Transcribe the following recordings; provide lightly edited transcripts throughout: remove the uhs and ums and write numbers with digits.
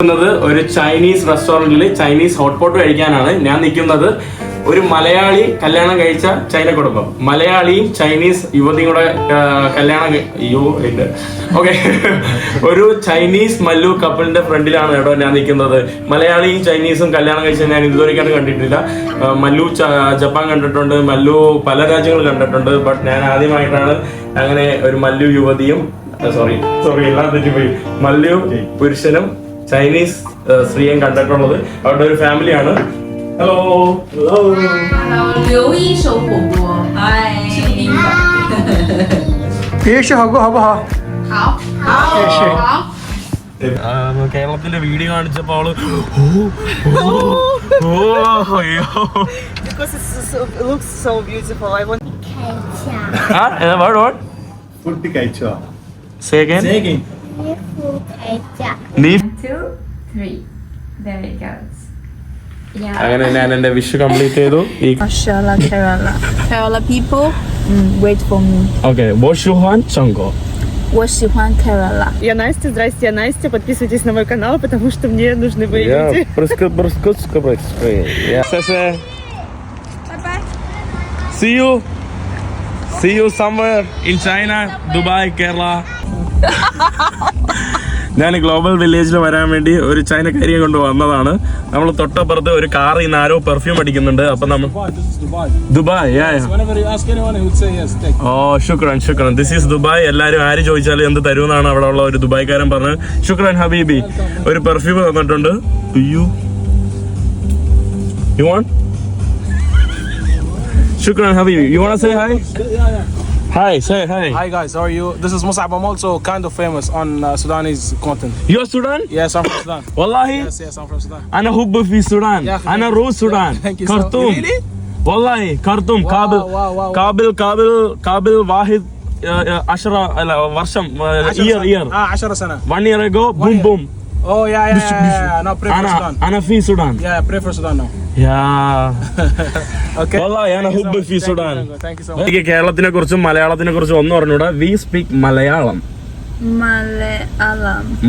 നിൽക്കുന്നത് ഒരു ചൈനീസ് റെസ്റ്റോറൻറ്റിൽ ചൈനീസ് ഹോട്ട്പോട്ട് കഴിക്കാനാണ്. ഞാൻ നിൽക്കുന്നത് ഒരു മലയാളി കല്യാണം കഴിച്ച ചൈന കുടുംബം, മലയാളിയും ചൈനീസ് യുവതിയും കൂടെ കല്യാണം ഓക്കെ ഒരു ചൈനീസ് മല്ലു കപ്പിളിന്റെ ഫ്രണ്ടിലാണ് കേട്ടോ ഞാൻ നിൽക്കുന്നത്. മലയാളിയും ചൈനീസും കല്യാണം കഴിച്ച ഞാൻ ഇതുവരെയ്ക്കാണ് കണ്ടിട്ടില്ല. മല്ലു ജപ്പാൻ കണ്ടിട്ടുണ്ട്, മല്ലു പല രാജ്യങ്ങൾ കണ്ടിട്ടുണ്ട്. ബട്ട് ഞാൻ ആദ്യമായിട്ടാണ് അങ്ങനെ ഒരു മല്ലു യുവതിയും സോറി എല്ലാം തെറ്റിപ്പോയി, മല്ലു പുരുഷനും ചൈനീസ് സ്ത്രീയും കണ്ടിട്ടുള്ളത്. അവരുടെ ഒരു ഫാമിലിയാണ്. ഹലോ കേരളത്തിന്റെ വീഡിയോ കാണിച്ചപ്പോ അവള് അങ്ങനെ ഞാൻ എന്റെ വിഷ് കംപ്ലീറ്റ് ചെയ്തു. Kerala people, wait for me. Okay, Бошюхан Чонго. 我喜欢 Kerala. Я Настя, здрасте, я Настя. Подписывайтесь на мой канал, потому что мне нужны мои люди. Bye-bye. See you somewhere in China, Dubai, Kerala. ഞാൻ ഗ്ലോബൽ വില്ലേജിൽ വരാൻ വേണ്ടി ഒരു ചൈനക്കാരിയെ കൊണ്ട് വന്നതാണ്. നമ്മൾ തൊട്ടപ്പുറത്ത് ഒരു കാറിൽ നിന്ന് ആരോ പെർഫ്യൂം അടിക്കുന്നുണ്ട്. അപ്പൊ നമ്മൾ ദുബായ്. ഓ ശുക്രാൻ ദിസ് ഈസ് ദുബായ്. എല്ലാരും ആര് ചോദിച്ചാലും എന്ത് തരുമെന്നാണ് അവിടെ ഉള്ള ഒരു ദുബായ്ക്കാരൻ പറഞ്ഞത്. ശുക്രാൻ ഹബീബി ഒരു പെർഫ്യൂം തന്നിട്ടുണ്ട്. You want? Shukran Habibi. You want to say hi? Hi, say hi. Hi guys, how are you? This is Musab. I'm also kind of famous on Sudanese content. You are Sudan? Yes, I'm from Sudan. Wallahi? Yes, I'm from Sudan. Ana hubbu fi Sudan. Yeah, Ana Rus Sudan. Thank you. Khartoum. Really? Wallahi, Khartoum. Wow. Kabil Wahid Ashra Varsham year. 10 سنة. 1 year ago, boom. Oh yeah. Now pray for Sudan. Ana fi Sudan. Yeah, pray for Sudan now. Yeah. Okay. Wallahi, ana hubbu fi Sudan. Thank you so much. എനിക്ക് കേരളത്തിനെ കുറിച്ചും മലയാളത്തിനെ കുറിച്ചും ഒന്നും അറിഞ്ഞൂടാ. We speak Malayalam.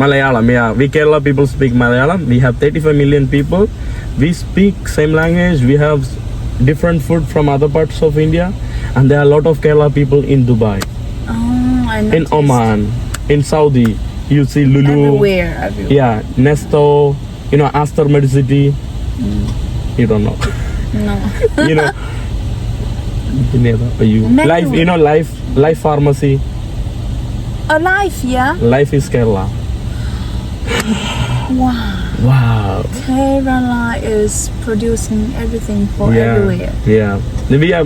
Malayalam, yeah. We Kerala people speak Malayalam. We have 35 million people. We speak same language. We have different food from other parts of India. And there are a lot of Kerala people in Dubai. I noticed. In Oman. In Saudi. You see Lulu. Everywhere. Yeah. Nesto. You know, Aster Medicity. You don't know. No. You know. Life, you know, life pharmacy. Alive, yeah? Life is Kerala. Wow. Kerala is producing everything for everywhere. Yeah. We are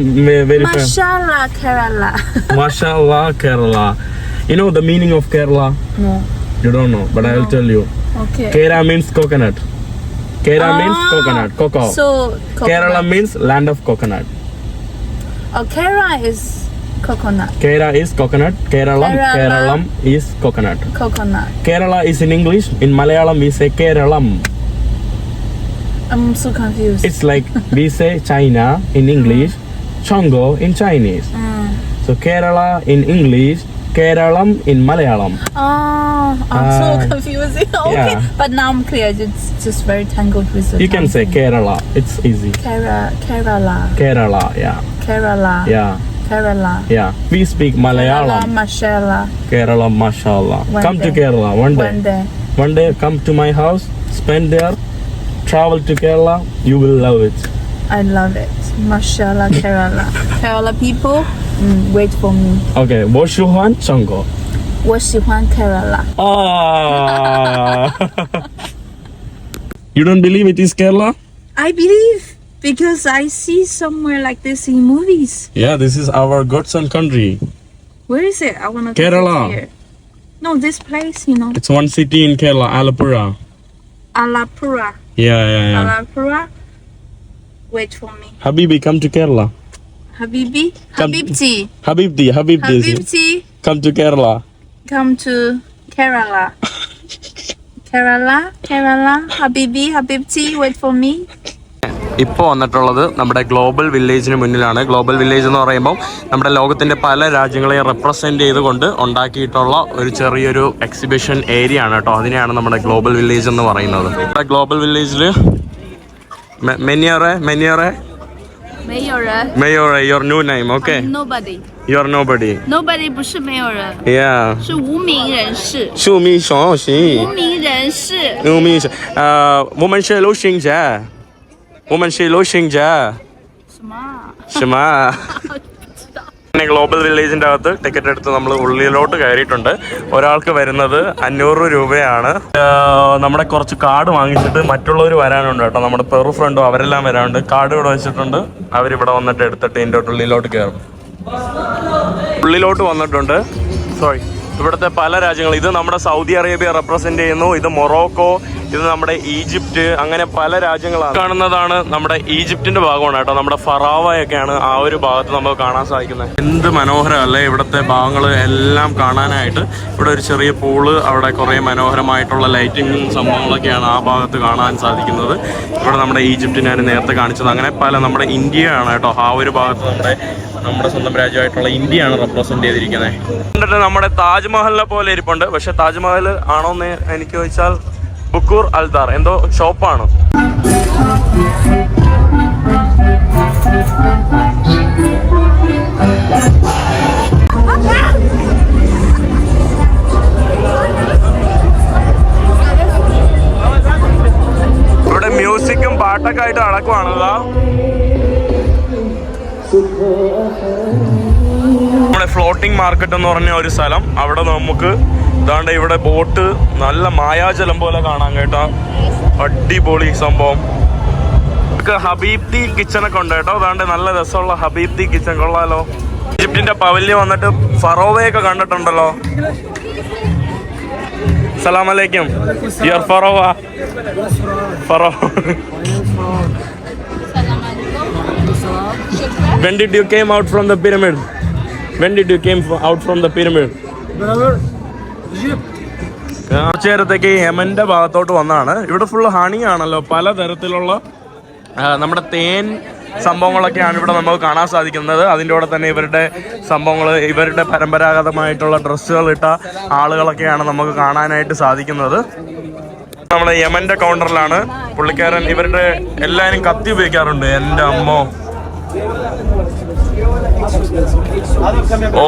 very famous. Mashallah, Kerala. Mashallah, Kerala. You know the meaning of Kerala? No. You don't know, but I will tell you. Okay. Kera means coconut. Kera means coconut, cocoa. So, coconut. Kerala means land of coconut. Kera is coconut. Kera is coconut. Keralam is coconut. Coconut. Kerala is in English. In Malayalam we say Keralam. I'm so confused. It's like we say China in English, Chongo in Chinese. So Kerala in English, Keralam in Malayalam. I'm so confusing. Okay, yeah. but now I'm clear. It's just very tangled with the You can say Kerala. It's easy. Kerala. Kerala, yeah. Kerala. Yeah. Kerala. Yeah. We speak Malayalam. Kerala, mashallah. Kerala, mashallah. Come to day. Kerala one day. One day come to my house, spend there, travel to Kerala. You will love it. I love it. Mashallah, Kerala. Kerala people, wait for me. Okay. Boshuhan Chongo. 我喜欢 Kerala. You don't believe it is Kerala? I believe because I see somewhere like this in movies. Yeah, this is our godson country. Where is it? I want to Kerala. Here. No, this place, you know. It's one city in Kerala, Alapura. Alapura. Yeah. Alapura. Wait for me. Habibi, come to Kerala. Habibti. Habibti. Come to Kerala. Come to Kerala. Kerala. Habibti, wait for me. ഇപ്പോൾ വന്നിട്ടുള്ളത് നമ്മുടെ global വില്ലേജിന് മുന്നിലാണ്. Global village എന്ന് പറയുമ്പോൾ നമ്മുടെ ലോകത്തിൻ്റെ പല രാജ്യങ്ങളെയും റെപ്രസെൻ്റ് ചെയ്തുകൊണ്ട് ഉണ്ടാക്കിയിട്ടുള്ള ഒരു ചെറിയൊരു എക്സിബിഷൻ ഏരിയ ആണ് കേട്ടോ. അതിനെയാണ് നമ്മുടെ ഗ്ലോബൽ വില്ലേജ് എന്ന് പറയുന്നത്. നമ്മുടെ ഗ്ലോബൽ വില്ലേജിൽ മെനിയറെ 没有人 Mayore, your new name, okay?，nobody You are nobody. nobody 不是没有人， Yeah.是无名人士。树米小心。无名人士，无名是我们是流行者，我们是流行者。什么啊？什么？ഗ്ലോബൽ വില്ലേജിന്റെ അകത്ത് ടിക്കറ്റ് എടുത്ത് നമ്മൾ ഉള്ളിലോട്ട് കയറിയിട്ടുണ്ട്. ഒരാൾക്ക് വരുന്നത് 500 രൂപയാണ്. നമ്മുടെ കുറച്ച് കാർഡ് വാങ്ങിച്ചിട്ട് മറ്റുള്ളവർ വരാനുണ്ട് കേട്ടോ. നമ്മുടെ പെറു ഫ്രണ്ടും അവരെല്ലാം വരാനുണ്ട്. കാർഡ് ഇവിടെ വെച്ചിട്ടുണ്ട്. അവരിവിടെ വന്നിട്ട് എടുത്തിട്ട് ഇതിൻ്റെ ഉള്ളിലോട്ട് കയറും. ഉള്ളിലോട്ട് വന്നിട്ടുണ്ട്. സോറി, ഇവിടുത്തെ പല രാജ്യങ്ങൾ, ഇത് നമ്മുടെ സൗദി അറേബ്യ റെപ്രസെന്റ് ചെയ്യുന്നു, ഇത് മൊറോക്കോ, ഇത് നമ്മുടെ ഈജിപ്റ്റ്, അങ്ങനെ പല രാജ്യങ്ങളാണ്. കാണുന്നതാണ് നമ്മുടെ ഈജിപ്തിന്റെ ഭാഗമാണ് കേട്ടോ. നമ്മുടെ ഫറാവയൊക്കെയാണ് ആ ഒരു ഭാഗത്ത് നമുക്ക് കാണാൻ സാധിക്കുന്നത്. എന്ത് മനോഹരമല്ലേ ഇവിടുത്തെ ഭാഗങ്ങൾ എല്ലാം കാണാനായിട്ട്. ഇവിടെ ഒരു ചെറിയ പൂള്, അവിടെ കുറേ മനോഹരമായിട്ടുള്ള ലൈറ്റിങ്ങും സംഭവങ്ങളൊക്കെയാണ് ആ ഭാഗത്ത് കാണാൻ സാധിക്കുന്നത്. ഇവിടെ നമ്മുടെ ഈജിപ്റ്റ് ഞാൻ നേരത്തെ കാണിച്ചത്. അങ്ങനെ പല, നമ്മുടെ ഇന്ത്യയാണ് കേട്ടോ ആ ഒരു ഭാഗത്ത്. നമ്മുടെ സ്വന്തം രാജ്യമായിട്ടുള്ള ഇന്ത്യയാണ് റെപ്രസെന്റ് ചെയ്തിരിക്കുന്നത്. എന്നിട്ട് നമ്മുടെ താജ്മഹലിനെ പോലെ ഇരിപ്പുണ്ട്. പക്ഷെ താജ്മഹൽ ആണോന്ന് എനിക്ക് ചോദിച്ചാൽ ബുക്കൂർ അൽദാർ എന്തോ ഷോപ്പാണ്. ഇവിടെ മ്യൂസിക്കും പാട്ടൊക്കെ ആയിട്ട് നടക്കുവാണല്ലോ. നമ്മുടെ ഫ്ലോട്ടിംഗ് മാർക്കറ്റ് എന്ന് പറഞ്ഞ ഒരു സ്ഥലം, അവിടെ നമുക്ക് ഇതാണ്ട് ഇവിടെ ബോട്ട് നല്ല മായാജലം പോലെ കാണാൻ കേട്ടോ. അടിപൊളി സംഭവം. ഹബീബ്തി കിച്ചണൊക്കെ ഉണ്ട് കേട്ടോ. അതാണ്ട് നല്ല രസമുള്ള ഹബീബ്തി കിച്ചൺ, കൊള്ളാലോ. ഈജിപ്തിന്റെ പവലിയൻ വന്നിട്ട് ഫറോവയൊക്കെ കണ്ടിട്ടുണ്ടല്ലോ. സലാം അലൈക്കും. Your pharaoh pharaoh. When did you came out from the pyramid? When did you came out from the pyramid? കുറച്ചു നേരത്തേക്ക് യമന്റെ ഭാഗത്തോട്ട് വന്നതാണ്. ഇവിടെ ഫുള്ള് ഹണി ആണല്ലോ. പലതരത്തിലുള്ള നമ്മുടെ തേൻ സംഭവങ്ങളൊക്കെയാണ് ഇവിടെ നമുക്ക് കാണാൻ സാധിക്കുന്നത്. അതിൻ്റെ കൂടെ തന്നെ ഇവരുടെ സംഭവങ്ങൾ, ഇവരുടെ പരമ്പരാഗതമായിട്ടുള്ള ഡ്രസ്സുകൾ ഇട്ട ആളുകളൊക്കെയാണ് നമുക്ക് കാണാനായിട്ട് സാധിക്കുന്നത്. നമ്മുടെ യമന്റെ കൗണ്ടറിലാണ് പുള്ളിക്കാരൻ. ഇവരുടെ എല്ലാവരും കത്തി ഉപയോഗിക്കാറുണ്ട്. എൻ്റെ അമ്മോ. ഓ,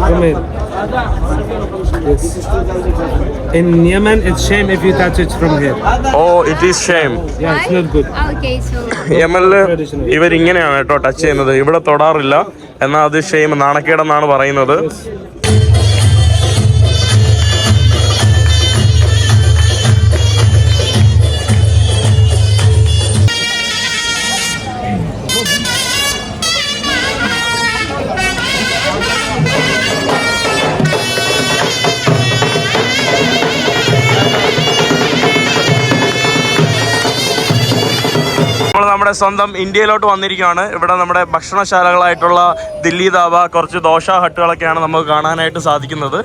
Come in. Yes. In Yemen, it's shame if you touch it from here. oh, it is shame. Yeah, it's not good. Okay, so യമനില് ഇവരിങ്ങനെയാണ് കേട്ടോ ടച്ച് ചെയ്യുന്നത്. ഇവിടെ തൊടാറില്ല. എന്നാൽ അത് ഷെയിം, നാണക്കേടെന്നാണ് പറയുന്നത്. നമ്മുടെ സ്വന്തം ഇന്ത്യയിലോട്ട് വന്നിരിക്കുകയാണ്. ഇവിടെ നമ്മുടെ ഭക്ഷണശാലകളായിട്ടുള്ള ദില്ലി ധാബ, കുറച്ച് ദോശ ഹട്ടുകളൊക്കെയാണ് നമുക്ക് കാണാനായിട്ട് സാധിക്കുന്നത്.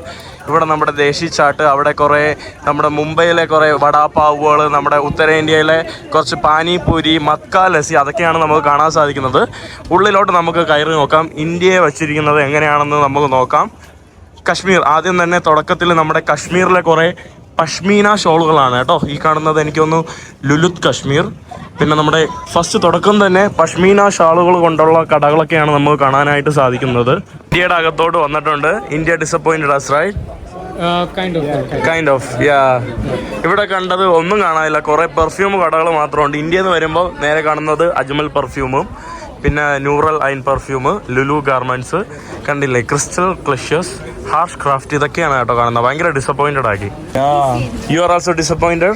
ഇവിടെ നമ്മുടെ ദേശി ചാട്ട്, അവിടെ കുറേ നമ്മുടെ മുംബൈയിലെ കുറേ വടാപാവുകൾ, നമ്മുടെ ഉത്തരേന്ത്യയിലെ കുറച്ച് പാനിപൂരി, മക്ക ലസ്സി, അതൊക്കെയാണ് നമുക്ക് കാണാൻ സാധിക്കുന്നത്. ഉള്ളിലോട്ട് നമുക്ക് കയറി നോക്കാം. ഇന്ത്യയെ വച്ചിരിക്കുന്നത് എങ്ങനെയാണെന്ന് നമുക്ക് നോക്കാം. കശ്മീർ, ആദ്യം തന്നെ തുടക്കത്തിൽ നമ്മുടെ കശ്മീരിലെ കുറേ പഷ്മീന ഷോളുകളാണ് കേട്ടോ ഈ കാണുന്നത്. എനിക്കൊന്ന് ലുലുത് കശ്മീർ. പിന്നെ നമ്മുടെ ഫസ്റ്റ് തുടക്കം തന്നെ പഷ്മീന ഷാളുകൾ കൊണ്ടുള്ള കടകളൊക്കെയാണ് നമുക്ക് കാണാനായിട്ട് സാധിക്കുന്നത്. ഇന്ത്യയുടെ അകത്തോട്ട് വന്നിട്ടുണ്ട്. India disappointed us right? Kind of yeah. ഇവിടെ കണ്ടത് ഒന്നും കാണാനില്ല, കുറേ പെർഫ്യൂം കടകൾ മാത്രമുണ്ട്. ഇന്ത്യയിൽ നിന്ന് വരുമ്പോൾ നേരെ കാണുന്നത് അജ്മൽ പെർഫ്യൂമും, പിന്നെ ന്യൂറൽ ഐൻ പെർഫ്യൂം, ലുലു ഗാർമെന്റ്സ്, കണ്ടില്ലേ, ക്രിസ്റ്റൽ ക്ലഷ്യസ്, ഹാർഷ് ക്രാഫ്റ്റ്, ഇതൊക്കെയാണ് കേട്ടോ കാണുന്നത്. ഭയങ്കര ഡിസപ്പോയിന്റഡ് ആക്കി. You are also disappointed?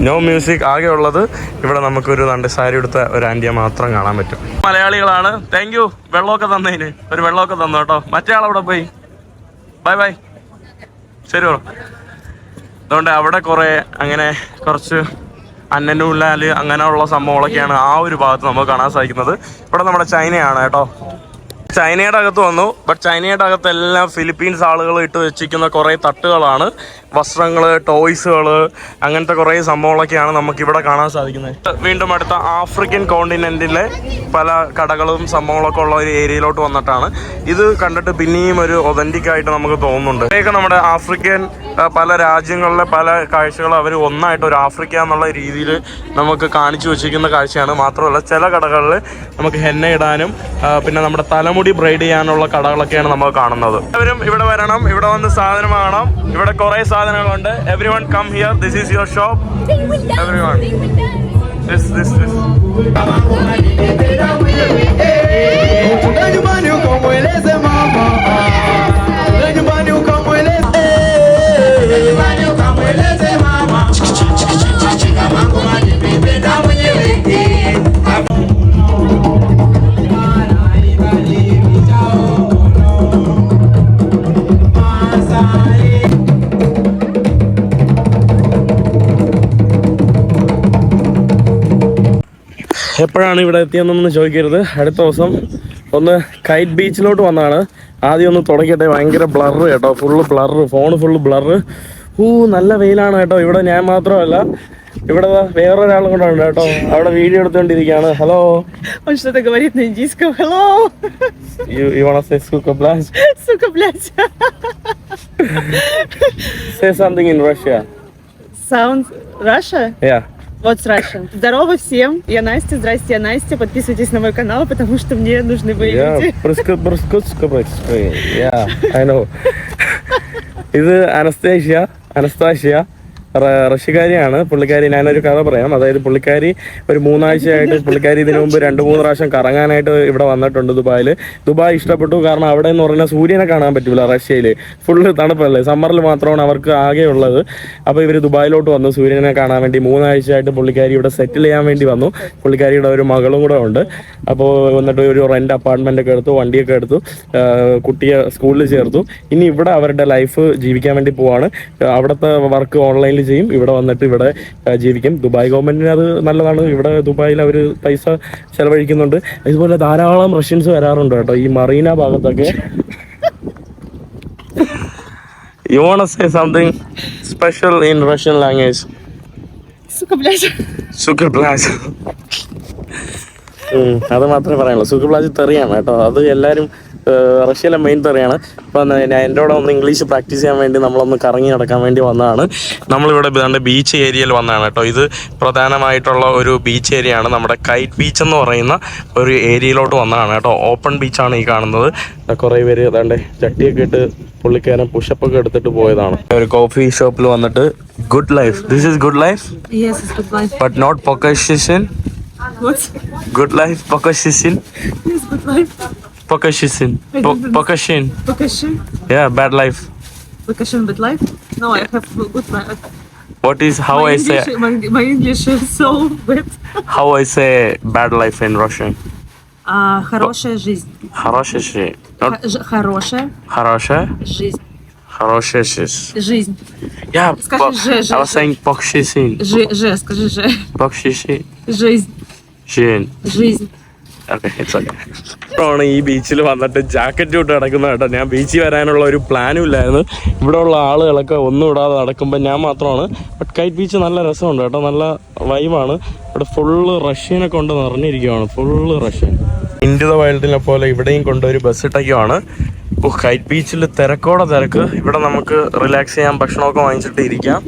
No music. ആകെ ഉള്ളത് ഇവിടെ നമുക്കൊരു സാരി എടുത്ത ഒരു ആൻറ്റിയെ മാത്രം കാണാൻ പറ്റും. മലയാളികളാണ്. Thank you. വെള്ളമൊക്കെ തന്നതിന്. ഒരു വെള്ളമൊക്കെ തന്നു കേട്ടോ. മറ്റേ ആളവിടെ പോയി. Bye bye. ശരി ബ്രോ. അതുകൊണ്ട് അവിടെ കുറേ അങ്ങനെ കുറച്ച് അന്നനൂലാല് അങ്ങനെയുള്ള സംഭവങ്ങളൊക്കെയാണ് ആ ഒരു ഭാഗത്ത് നമുക്ക് കാണാൻ സാധിക്കുന്നത്. ഇവിടെ നമ്മുടെ ചൈനയാണ് കേട്ടോ. ചൈനയുടെ അകത്ത് വന്നു. ബട്ട് ചൈനയുടെ അകത്തെല്ലാം ഫിലിപ്പീൻസ് ആളുകൾ ഇട്ട് വെച്ചിരിക്കുന്ന കുറേ തട്ടുകളാണ്. വസ്ത്രങ്ങൾ, ടോയ്സുകൾ, അങ്ങനത്തെ കുറേ സംഭവങ്ങളൊക്കെയാണ് നമുക്കിവിടെ കാണാൻ സാധിക്കുന്നത്. വീണ്ടും അടുത്ത ആഫ്രിക്കൻ കോണ്ടിനെന്റിലെ പല കടകളും സംഭവങ്ങളൊക്കെ ഉള്ള ഒരു ഏരിയയിലോട്ട് വന്നിട്ടാണ്. ഇത് കണ്ടിട്ട് പിന്നെയും ഒരു ഒതന്റിക് ആയിട്ട് നമുക്ക് തോന്നുന്നുണ്ട്. ഇതൊക്കെ നമ്മുടെ ആഫ്രിക്കൻ പല രാജ്യങ്ങളിലെ പല കാഴ്ചകളും അവർ ഒന്നായിട്ട് ഒരു ആഫ്രിക്ക എന്നുള്ള രീതിയിൽ നമുക്ക് കാണിച്ചു വെച്ചിരിക്കുന്ന കാഴ്ചയാണ്. മാത്രമല്ല ചില കടകളിൽ നമുക്ക് ഹെന്ന ഇടാനും പിന്നെ നമ്മുടെ തലമുടി ബ്രൈഡ് ചെയ്യാനുള്ള കടകളൊക്കെയാണ് നമ്മൾ കാണുന്നത്. എല്ലാവരും ഇവിടെ വരണം, ഇവിടെ വന്ന് സാധനം വാങ്ങണം. ഇവിടെ കുറേ സാധനങ്ങളുണ്ട്. Everyone come here, this is your shop. Everyone this എപ്പോഴാണ് ഇവിടെ എത്തിയെന്നൊന്നും ചോദിക്കരുത്. അടുത്ത ദിവസം ഒന്ന് കൈറ്റ് ബീച്ചിലോട്ട് വന്നതാണ്. ആദ്യം ഒന്ന് തുടക്കട്ടെ. ഭയങ്കര ബ്ലറ് കേട്ടോ, full blur, phone full blur. നല്ല വെയിലാണ് കേട്ടോ. ഇവിടെ ഞാൻ മാത്രമല്ല, ഇവിടെ വേറൊരാളും കൂടെ ഉണ്ട് കേട്ടോ. അവിടെ video എടുത്തോണ്ടിരിക്കുകയാണ്. Hello. Он что-то говорит на индийском. Hello. You wanna say suka blast? Сука, блядь. Say something in Russia. Sound Russia? Yeah. What's Russian? Здорово всем. Я Настя. Здрасте, я Настя. Подписывайтесь на мой канал, потому что мне нужны вы люди. Yeah, I know. ഇത് അനസ്താഷ്യ റഷ്യക്കാരിയാണ് പുള്ളിക്കാരി. ഞാനൊരു കഥ പറയാം. അതായത് പുള്ളിക്കാരി ഒരു 3 ആഴ്ചയായിട്ട് പുള്ളിക്കാരി ഇതിനു മുമ്പ് 2-3 പ്രാവശ്യം കറങ്ങാനായിട്ട് ഇവിടെ വന്നിട്ടുണ്ട് ദുബായിൽ. ദുബായ് ഇഷ്ടപ്പെട്ടു. കാരണം അവിടെ എന്ന് പറഞ്ഞാൽ സൂര്യനെ കാണാൻ പറ്റൂല. റഷ്യയിൽ ഫുള്ള് തണുപ്പല്ലേ, സമ്മറിൽ മാത്രമാണ് അവർക്ക് ആകെ ഉള്ളത്. അപ്പോൾ ഇവർ ദുബായിലോട്ട് വന്നു സൂര്യനെ കാണാൻ വേണ്ടി. 3 ആഴ്ചയായിട്ട് പുള്ളിക്കാരി ഇവിടെ സെറ്റിൽ ചെയ്യാൻ വേണ്ടി വന്നു. പുള്ളിക്കാരിയുടെ ഒരു മകളും കൂടെ ഉണ്ട്. അപ്പോൾ വന്നിട്ട് ഒരു റെൻ്റ് അപ്പാർട്ട്മെൻ്റ് ഒക്കെ എടുത്തു, വണ്ടിയൊക്കെ എടുത്തു, കുട്ടിയെ സ്കൂളിൽ ചേർത്തു. ഇനി ഇവിടെ അവരുടെ ലൈഫ് ജീവിക്കാൻ വേണ്ടി പോവാണ്. അവിടുത്തെ വർക്ക് ഓൺലൈനിൽ ചെയ്യും, ഇവിടെ വന്നിട്ട് ഇവിടെ ജീവിക്കും. ദുബായ് ഗവൺമെന്റിന് അത് നല്ലതാണ്. ഇവിടെ ദുബായിൽ അവർ പൈസ ചെലവഴിക്കുന്നുണ്ട്. ഇതുപോലെ ധാരാളം റഷ്യൻസ് വരാറുണ്ട് കേട്ടോ ഈ മറീന ഭാഗത്തൊക്കെ. You wanna say something special in Russian language? Сука, блядь. Suka blast. അത് മാത്രമേ പറയാനുള്ളൂ. സുഖ പ്ലാജ് തെറിയാണ് കേട്ടോ. അത് എല്ലാവരും റഷ്യയിലെ മെയിൻ തെറിയാണ്. അപ്പം എൻ്റെ കൂടെ ഒന്ന് ഇംഗ്ലീഷ് പ്രാക്ടീസ് ചെയ്യാൻ വേണ്ടി നമ്മളൊന്ന് കറങ്ങി നടക്കാൻ വേണ്ടി വന്നതാണ്. നമ്മളിവിടെ ബീച്ച് ഏരിയയിൽ വന്നതാണ് കേട്ടോ. ഇത് പ്രധാനമായിട്ടുള്ള ഒരു ബീച്ച് ഏരിയ ആണ്. നമ്മുടെ കൈറ്റ് ബീച്ച് എന്ന് പറയുന്ന ഒരു ഏരിയയിലോട്ട് വന്നതാണ് കേട്ടോ. ഓപ്പൺ ബീച്ചാണ് ഈ കാണുന്നത്. കുറേ പേര് ഏതാണ്ട് ചട്ടിയൊക്കെ ഇട്ട് പുള്ളിക്കാരൻ പുഷപ്പൊക്കെ എടുത്തിട്ട് പോയതാണ്. ഒരു കോഫി ഷോപ്പിൽ വന്നിട്ട് good life, this is good life. Yes, it's good life. But not പൊക്കഷിഷൻ. What? Good life, Pokashin. Yes, good life. Pokashin. Pokashin. Покажи. Yeah, bad life. Покажи bad life. No, I have good life. What is how I say? My English is so bad. How I say bad life in Russian? Хорошая жизнь. Хорошая жизнь. Хорошая Хорошая. жизнь. Хорошая жизнь. Жизнь. Yeah. Скажи же. I was saying Pokashin. Же, скажи же. Pokashin. Жизнь. Жизнь. Okay, it's okay. ാണ് ഈ ബീച്ചിൽ വന്നിട്ട് jacket ഇട്ട് നടക്കുന്ന കേട്ടോ. ഞാൻ ബീച്ചിൽ വരാനുള്ള ഒരു പ്ലാനും ഇല്ലായിരുന്നു. ഇവിടെ ഉള്ള ആളുകളൊക്കെ ഒന്നും ഇടാതെ നടക്കുമ്പോൾ ഞാൻ മാത്രമാണ്. ബട്ട് കൈറ്റ് ബീച്ച് നല്ല രസമുണ്ട് കേട്ടോ, നല്ല വൈബാണ്. ഇവിടെ ഫുള്ള് റഷ്യനെ കൊണ്ട് നിറഞ്ഞിരിക്കുകയാണ്, ഫുള്ള് റഷ്യൻ. ഇൻഡു ദ വൈൽഡിനെ പോലെ ഇവിടെയും കൊണ്ടൊരു ബസ് ഇട്ടൊക്കെയാണ്. കൈറ്റ് ബീച്ചിൽ തിരക്കോടെ തിരക്ക്. ഇവിടെ നമുക്ക് റിലാക്സ് ചെയ്യാൻ ഭക്ഷണമൊക്കെ വാങ്ങിച്ചിട്ട് ഇരിക്കാം.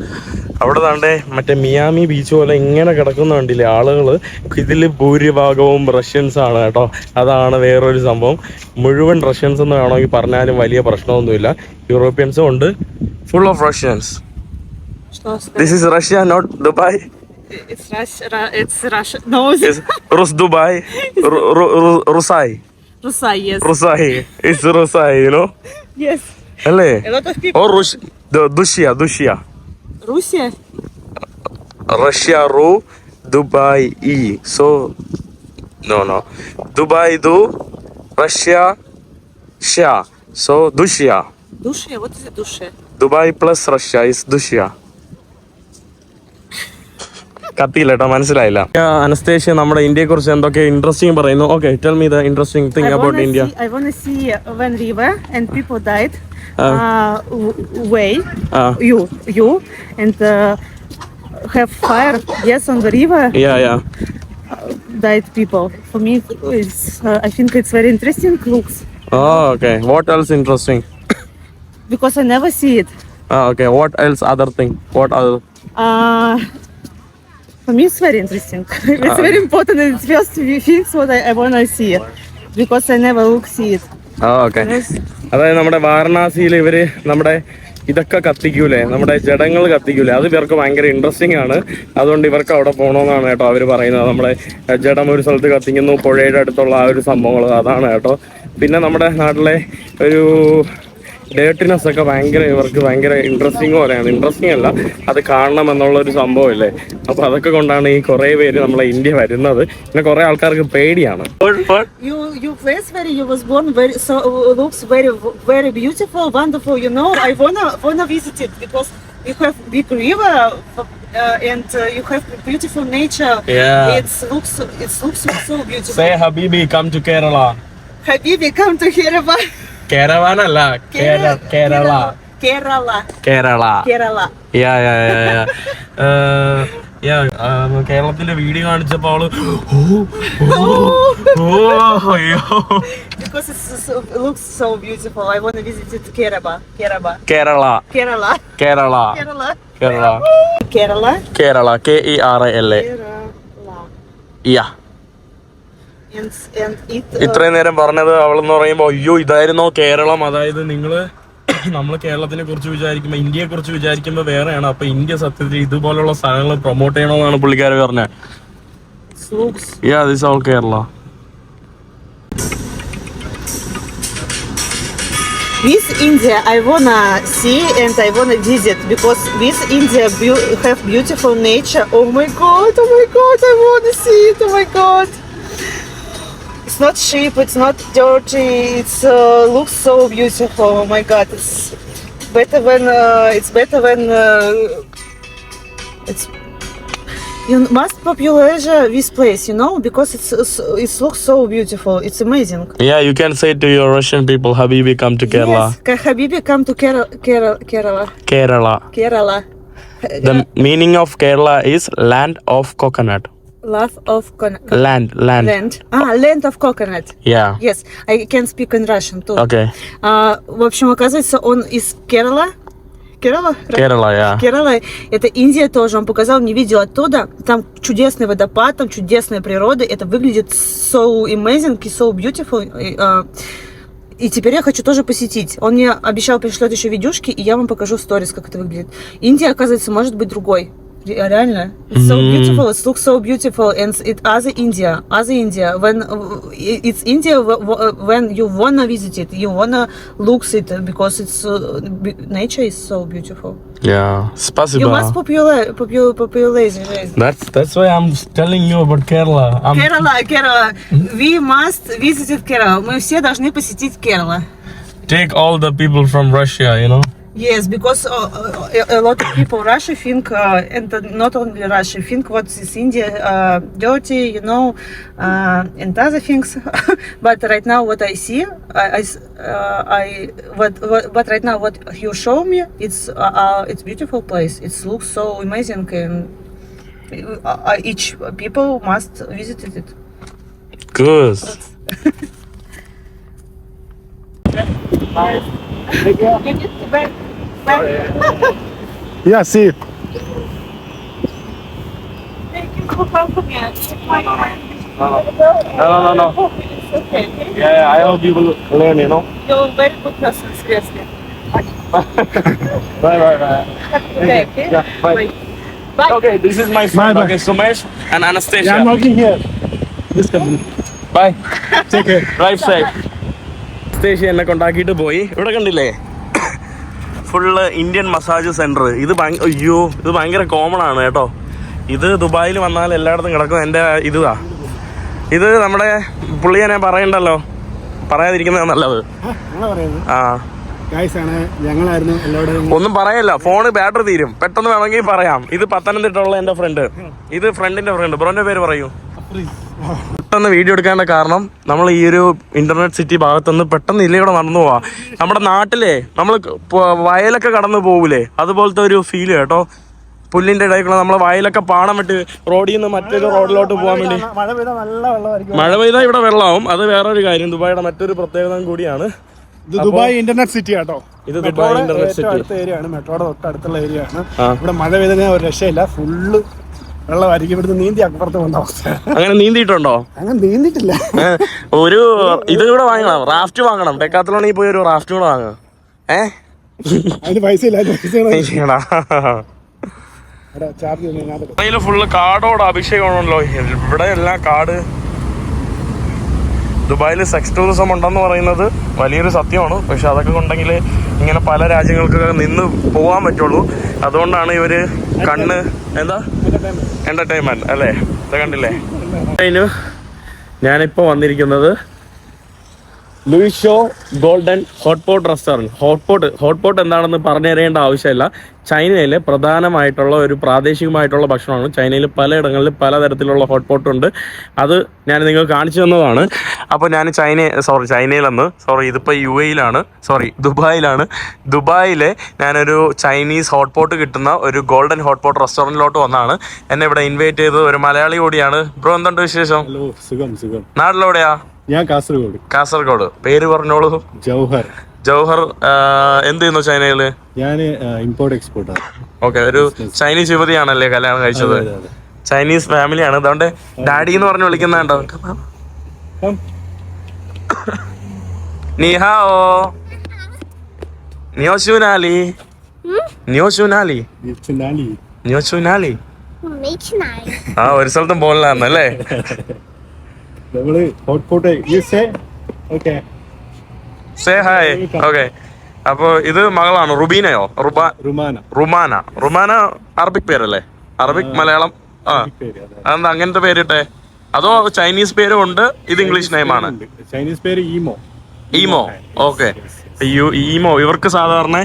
അവിടെ താണ്ടേ മറ്റേ മിയാമി ബീച്ച് പോലെ ഇങ്ങനെ കിടക്കുന്ന കണ്ടില്ലേ ആളുകൾ. ഇതിൽ ഭൂരിഭാഗവും റഷ്യൻസ് ആണ് കേട്ടോ. അതാണ് വേറൊരു സംഭവം. മുഴുവൻ റഷ്യൻസ് എന്ന് വേണമെങ്കിൽ പറഞ്ഞാലും വലിയ പ്രശ്നമൊന്നുമില്ല. യൂറോപ്യൻസും ഉണ്ട്. Full of Russians. This is Russia, not Dubai. It's Russia. No, it's Rus Dubai. Rusai. Rusai, yes. Rusai. It's Rusai, you know? Yes. Alle? A lot of people. Or Dussia. Russia? Russia, Ru, Dubai, E. So, no. Dubai, Du, Russia, Sha. So, Dussia. Dussia? What is it, Dussia? Dubai plus Russia is Dussia. കത്തിയില്ല കേട്ടോ, മനസ്സിലായില്ല. Anaesthesia നമ്മുടെ ഇന്ത്യയെ കുറിച്ച് എന്തൊക്കെ interesting പറയുന്നു. Okay, tell me the interesting thing about India. I wanna see when river and people died. Way you and have fire. Yes, on the river. Yeah. Died people. For me, it's I think it's very interesting. Looks Oh, okay. What else interesting? because I never see it. Okay. What else? Other thing? What other? For me, it's very interesting. It's very important. It's first things what I wanna see because I never see it. Okay. അതായത് നമ്മുടെ വാരണാസിയിൽ ഇവര് നമ്മുടെ ഇതൊക്കെ കത്തിക്കൂലേ, നമ്മുടെ ജഡങ്ങൾ കത്തിക്കൂലേ, അത് ഇവർക്ക് ഭയങ്കര interesting ആണ്. അതുകൊണ്ട് ഇവർക്ക് അവിടെ പോകണമെന്നാണ് കേട്ടോ അവർ പറയുന്നത്. നമ്മുടെ ജഡം ഒരു സ്ഥലത്ത് കത്തിക്കുന്നു, പുഴയുടെ അടുത്തുള്ള ആ ഒരു സംഭവങ്ങൾ, അതാണ് കേട്ടോ. പിന്നെ നമ്മുടെ നാട്ടിലെ ഒരു ഡേർട്ടിനെസ് ഒക്കെ ഭയങ്കര ഇവർക്ക് ഭയങ്കര ഇൻട്രസ്റ്റിംഗ് പോലെയാണ്. ഇൻട്രസ്റ്റിംഗ് അല്ല, അത് കാണണം എന്നുള്ളൊരു സംഭവമില്ലേ. അപ്പോൾ അതൊക്കെ കൊണ്ടാണ് ഈ കുറേ പേര് നമ്മളെ ഇന്ത്യ വരുന്നത്. പിന്നെ കുറേ ആൾക്കാർക്ക് പേടിയാണ്. You place where you was born very so looks very beautiful, wonderful. You know, I wanna visit it because you have big river and you have beautiful nature. Yeah. It looks so beautiful. Say Habibi, come to Kerala. Habibi, come to Kerala. Caravan അല്ല, Kerala. കേരളത്തിന്റെ video കാണിച്ചപ്പോ അവള് because it looks so beautiful. I want to visit it. Kerala. Kerala KERALA. Yeah. And it ഇത്രയും നേരം പറഞ്ഞത് അവളെന്ന് പറയുമ്പോ അയ്യോ ഇതായിരുന്നോ കേരളം. അതായത് നിങ്ങള് നമ്മൾ കേരളത്തിനെ കുറിച്ച് വിചാരിക്കുമ്പോ ഇന്ത്യയെ കുറിച്ച് വിചാരിക്കുമ്പോ വേറെയാണ്. അപ്പൊ ഇന്ത്യ സത്യത്തിൽ ഇതുപോലുള്ള സ്ഥലങ്ങൾ പ്രൊമോട്ട് ചെയ്യണമെന്നാണ് പുള്ളിക്കാര് പറഞ്ഞത്. Yeah, this is all Kerala. With India, I wanna see and I wanna visit because with India have beautiful nature. Oh my god, I wanna see it. Oh my god. It's not cheap, it's not dirty, it's looks so beautiful. Oh my god, it's better when it's you must popularize this place, you know, because it looks so beautiful. It's amazing. Yeah, you can say to your Russian people, Habibi, come to Kerala. Yes, Habibi, come to Kerala. Kerala. The meaning of Kerala is land of coconut. Love of Land. Land of coconut. Yeah. Yes, I can speak in Russian too. Okay. В общем, оказывается, он из Керала. Kerala, yeah. Керала, это Индия тоже. Он показал, не видел оттуда. Там чудесный водопад, там чудесная природа. Это выглядит so amazing и so beautiful. И теперь я хочу тоже посетить. Он мне обещал, пришлет еще видюшки, и я вам покажу в сторис, как это выглядит. Индия, оказывается, может быть другой. Реально. It's so beautiful. It looks so beautiful. And it other India. When it's India, when you wanna visit it, you wanna look it because it's nature is so beautiful. Yeah. Spasiba. You must popularize it. That's why I'm telling you about Kerala. Kerala. We must visit Kerala. Мы все должны посетить Kerala. Take all the people from Russia, you know. Yes, because a lot of people Russia think, and not only Russia, think what is India dirty, you know, and other things. But right now, what I see, but right now, what you show me, it's beautiful place. It looks so amazing, and each people must visit it. Good. Yeah, see it. Thank you for coming. No. Okay. Yeah, I hope you will learn, you know. You're a very good person, seriously. Bye. Okay. Yeah, bye. Bye. Okay, this is my friend. Bye. Okay, Sumesh and Anastasia. Yeah, I'm working here. This company. Bye. Take care. Drive safe. Anastasia എന്നെ കൊണ്ടാക്കിയിട്ട് പോയി. ഇവിടെ കണ്ടില്ലേ full Indian massage centre. ഇത് ഭയങ്കര common ആണ് കേട്ടോ. ഇത് ദുബായിൽ വന്നാൽ എല്ലായിടത്തും കിടക്കും. എൻ്റെ ഇത് നമ്മുടെ പുള്ളിയെ ഞാൻ പറയണ്ടല്ലോ, പറയാതിരിക്കുന്നത് നല്ലത്. ആ ഗായ്സാണ് ഞങ്ങളായിരുന്നു എല്ലാവരും. ഒന്നും പറയല്ല, ഫോണ് ബാറ്ററി തീരും. പെട്ടെന്ന് വേണമെങ്കിൽ പറയാം. ഇത് പത്തനംതിട്ടുള്ള എന്റെ ഫ്രണ്ട്, ഇത് ഫ്രണ്ടിന്റെ ഫ്രണ്ട്. ബ്രോന്റെ പേര് പറയൂ. പെട്ടെന്ന് വീഡിയോ എടുക്കാനുള്ള കാരണം നമ്മൾ ഈ ഒരു ഇന്റർനെറ്റ് സിറ്റി ഭാഗത്തുനിന്ന് പെട്ടെന്ന് ഇല്ലയോടെ നടന്നു പോവാ. നമ്മുടെ നാട്ടിലെ നമ്മൾ വയലൊക്കെ കടന്നു പോകൂലേ, അതുപോലത്തെ ഒരു ഫീല് കേട്ടോ. പുല്ലിന്റെ ഇടയ്ക്കുള്ള നമ്മളെ വയലൊക്കെ പാടം വിട്ട് റോഡിൽ നിന്ന് മറ്റൊരു റോഡിലോട്ട് പോകാൻ വേണ്ടി. മഴ പെയ്താൽ ഇവിടെ വെള്ളമാവും, അത് വേറൊരു കാര്യം. ദുബായിയുടെ മറ്റൊരു പ്രത്യേകത കൂടിയാണ്. ഇത് ദുബായ് ഇന്റർനെറ്റ് സിറ്റി ആട്ടോ. ഇത് ദുബായ് ഇന്റർനെറ്റ് സിറ്റി അടുത്ത ഏരിയ ആണ്, മെട്രോയുടെ തൊട്ടടുത്തുള്ള ഏരിയ ആണ്. ഇവിടെ മഴ പെയ്താൽ ഒരു രക്ഷയില്ല, ഫുള്ള് വെള്ളമായിരിക്കും. ഇവിടുന്ന് നീന്തി അപ്പുറത്ത് കൊണ്ട അവസ്ഥ. അങ്ങനെ നീന്തിയിട്ടുണ്ടോ? അങ്ങനെ നീന്തിട്ടില്ല. ഒരു ഇത് കൂടെ വാങ്ങണം, റാഫ്റ്റ് വാങ്ങണം. ഡെക്കാത്തലോണിൽ പോയി ഒരു റാഫ്റ്റ് കൂടെ വാങ്ങാം. അതിന് പൈസ ഇല്ല, ഫുള്ള് കാടോട് അഭിഷേകമാണല്ലോ. ഇവിടെ എല്ലാം കാട്. ദുബായിൽ സെക്സ് ടൂറിസം ഉണ്ടെന്ന് പറയുന്നത് വലിയൊരു സത്യമാണ്. പക്ഷെ അതൊക്കെ ഉണ്ടെങ്കിൽ ഇങ്ങനെ പല രാജ്യങ്ങൾക്കൊക്കെ നിന്ന് പോകാൻ പറ്റുള്ളൂ. അതുകൊണ്ടാണ് ഇവര് കണ്ണ് എന്താ എന്റർടൈൻമെന്റ് അല്ലേ. ഇത് കണ്ടില്ലേ. ഞാനിപ്പോ വന്നിരിക്കുന്നത് ലൂയിസ് ഗോൾഡൻ ഹോട്ട്പോട്ട് റെസ്റ്റോറൻറ്റ്. ഹോട്ട്പോട്ട് എന്താണെന്ന് പറഞ്ഞു തരേണ്ട ആവശ്യമില്ല. ചൈനയിലെ പ്രധാനമായിട്ടുള്ള ഒരു പ്രാദേശികമായിട്ടുള്ള ഭക്ഷണമാണ്. ചൈനയിൽ പലയിടങ്ങളിൽ പലതരത്തിലുള്ള ഹോട്ട്പോട്ട് ഉണ്ട്. അത് ഞാൻ നിങ്ങൾക്ക് കാണിച്ചു തന്നതാണ്. അപ്പോൾ ഞാൻ ഇതിപ്പോൾ ദുബായിലാണ്. ദുബായിലെ ഞാനൊരു ചൈനീസ് ഹോട്ട്പോട്ട് കിട്ടുന്ന ഒരു ഗോൾഡൻ ഹോട്ട്പോട്ട് റെസ്റ്റോറൻറ്റിലോട്ട് വന്നതാണ്. എന്നെ ഇവിടെ ഇൻവൈറ്റ് ചെയ്തത് ഒരു മലയാളി കൂടിയാണ്. ബ്രോ, എന്തുണ്ട് വിശേഷം? സുഖം. നാട്ടിലെവിടെയാ? ഞാൻ കാസർഗോഡ്. പേര് പറഞ്ഞോളൂ. ജൗഹർ. എന്ത് ചെയ്യുന്നു ചൈനയില്? ഞാൻ ഇമ്പോർട്ട് എക്സ്പോർട്ട്. ഓക്കെ. ഒരു ചൈനീസ് യുവതിയാണല്ലേ കല്യാണം കഴിച്ചത്? ചൈനീസ് ഫാമിലിയാണ്. അതുകൊണ്ട് ഡാഡി എന്ന് പറഞ്ഞ് വിളിക്കുന്നുണ്ടോ? നീഹാओ ന്യോശുനാലി. ആ, ഒരു സ്ഥലത്തും പോലാന്നല്ലേ. നമ്മള് ഹോട്ട്പോട്ട് സേ ഹായ്. ഓക്കെ. അപ്പൊ ഇത് മകളാണോ? റുബീനയോ? റുമാന അറബിക് പേരല്ലേ? അറബിക് മലയാളം. അതെന്താ അങ്ങനത്തെ പേരിട്ടെ? അതോ ചൈനീസ് പേരും ഉണ്ട്? ഇത് ഇംഗ്ലീഷ് നെയിമാണ്. ചൈനീസ് പേര് ഈമോ. ഓക്കെ. ഈമോ. ഇവർക്ക് സാധാരണ